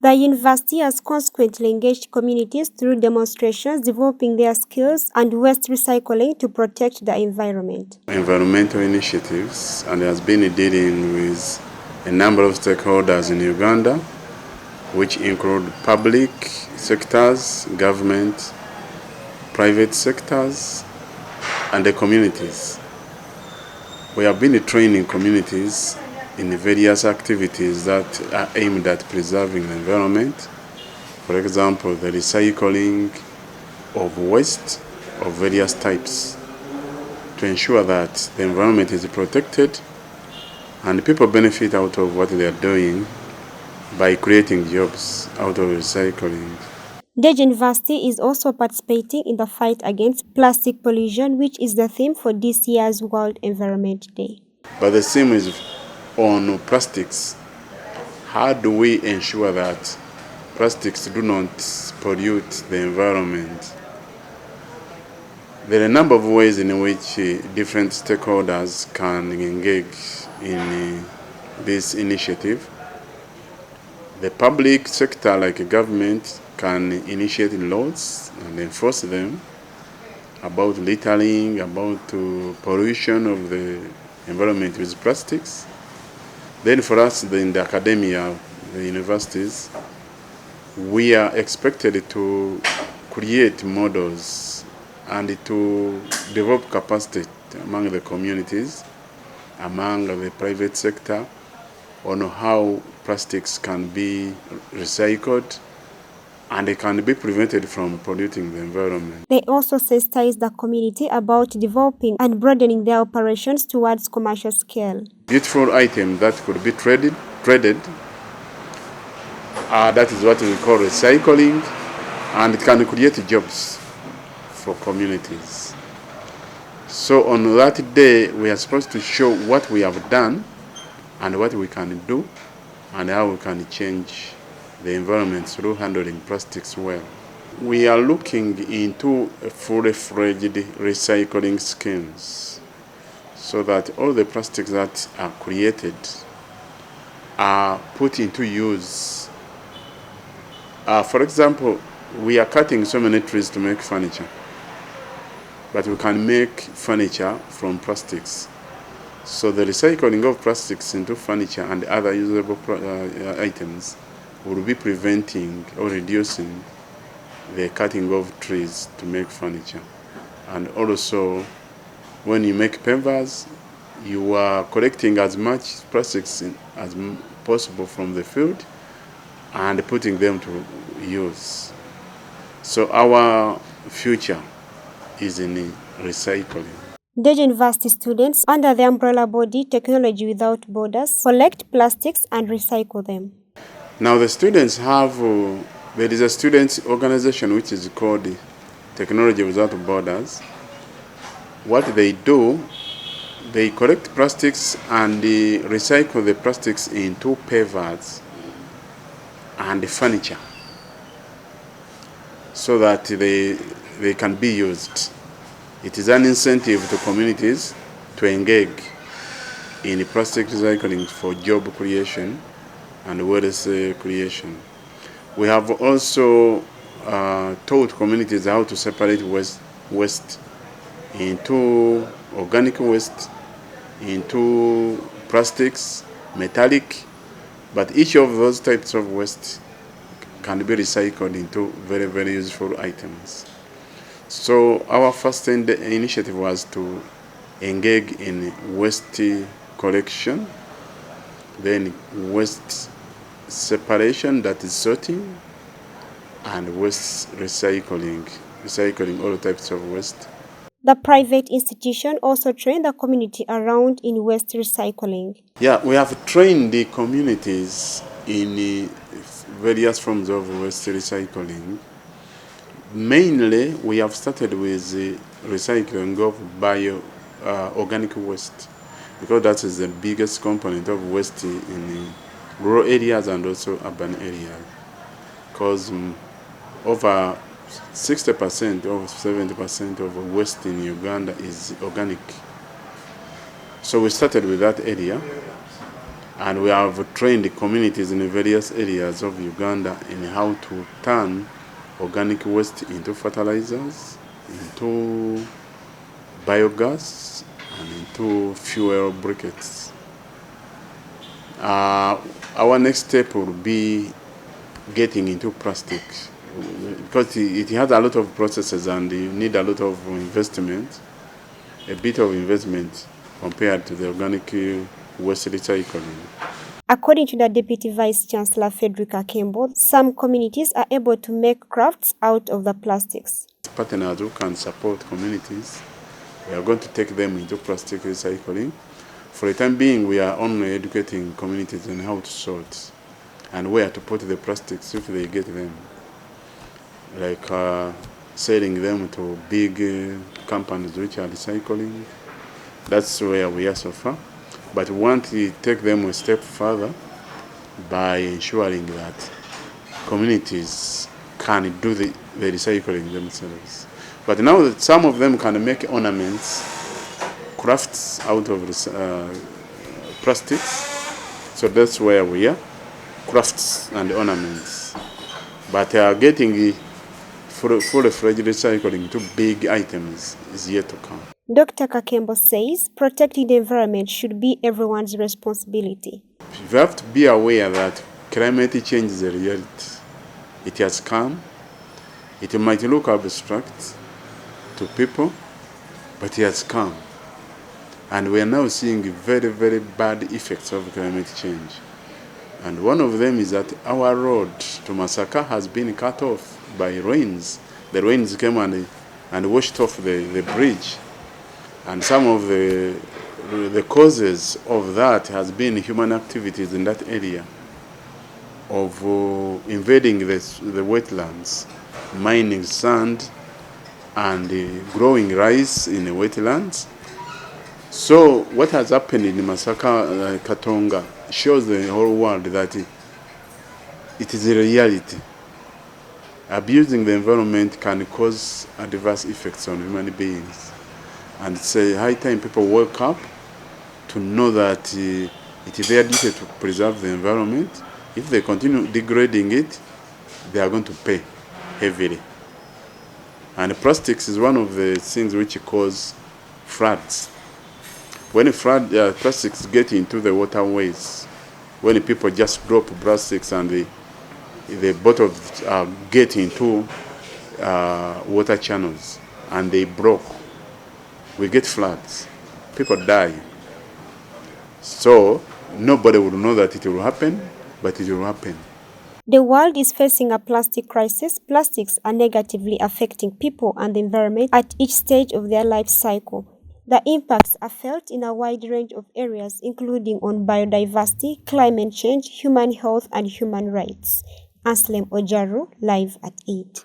The university has consequently engaged communities through demonstrations, developing their skills and waste recycling to protect the environment. Environmental initiatives, and has been dealing with a number of stakeholders in Uganda, which include public sectors, government, private sectors, and the communities. We have been training communities in various activities that are aimed at preserving the environment. For example, the recycling of waste of various types to ensure that the environment is protected and people benefit out of what they are doing by creating jobs out of recycling. Deji University is also participating in the fight against plastic pollution, which is the theme for this year's World Environment Day. But the theme is on plastics. How do we ensure that plastics do not pollute the environment? There are a number of ways in which different stakeholders can engage in this initiative. The public sector, like government, can initiate laws and enforce them about littering, about pollution of the environment with plastics. Then for us in the academia, the universities, we are expected to create models and to develop capacity among the communities, among the private sector, on how plastics can be recycled and they can be prevented from polluting the environment. They also sensitize the community about developing and broadening their operations towards commercial scale. Beautiful item that could be traded, that is what we call recycling, and it can create jobs for communities. So on that day, we are supposed to show what we have done and what we can do and how we can change the environment through handling plastics well. We are looking into fully-fledged recycling schemes so that all the plastics that are created are put into use. For example, we are cutting so many trees to make furniture, but we can make furniture from plastics. So the recycling of plastics into furniture and other usable items will be preventing or reducing the cutting of trees to make furniture. And also, when you make pavers, you are collecting as much plastics as possible from the field and putting them to use. So our future is in recycling. Deji University students, under the umbrella body Technology Without Borders, collect plastics and recycle them. Now the students have, there is a students organization which is called Technology Without Borders. What they do, they collect plastics and recycle the plastics into pavers and furniture so that they can be used. It is an incentive to communities to engage in plastic recycling for job creation and wealth creation. We have also taught communities how to separate waste into organic waste, into plastics, metallic, but each of those types of waste can be recycled into very, very useful items. So our first initiative was to engage in waste collection, then waste separation, that is sorting, and waste recycling all types of waste. The private institution also trained the community around in waste recycling. Yeah, we have trained the communities in various forms of waste recycling. Mainly, we have started with the recycling of organic waste, because that is the biggest component of waste in rural areas and also urban areas. Because over 60% or 70% of waste in Uganda is organic. So we started with that area, And we have trained the communities in the various areas of Uganda in how to turn organic waste into fertilizers, into biogas, and into fuel briquettes. Our next step will be getting into plastics, because it has a lot of processes and you need a lot of investment, a bit of investment compared to the organic waste recycling. According to the Deputy Vice Chancellor Frederica Kembo, some communities are able to make crafts out of the plastics. Partners who can support communities, we are going to take them into plastic recycling. For the time being, we are only educating communities on how to sort and where to put the plastics if they get them. Like selling them to big companies which are recycling. That's where we are so far. But we want to take them a step further by ensuring that communities can do the recycling themselves. But now that some of them can make ornaments, crafts out of plastics. So that's where we are, crafts and ornaments. But getting full-fledged recycling to big items is yet to come. Dr. Kakembo says protecting the environment should be everyone's responsibility. We have to be aware that climate change is a reality. It has come. It might look abstract to people, but it has come. And we are now seeing very, very bad effects of climate change. And one of them is that our road to Masaka has been cut off by rains. The rains came and washed off the bridge. And some of the causes of that has been human activities in that area of invading the wetlands, mining sand, and growing rice in the wetlands. So what has happened in Masaka, Katonga, shows the whole world that it is a reality. Abusing the environment can cause adverse effects on human beings. And it's a high time people wake up to know that it is their duty to preserve the environment. If they continue degrading it, they are going to pay heavily. And plastics is one of the things which cause floods. When plastics get into the waterways, when people just drop plastics and the bottles get into water channels and they broke, we get floods. People die. So nobody will know that it will happen, but it will happen. The world is facing a plastic crisis. Plastics are negatively affecting people and the environment at each stage of their life cycle. The impacts are felt in a wide range of areas, including on biodiversity, climate change, human health, and human rights. Anselm Ojaru, live at 8.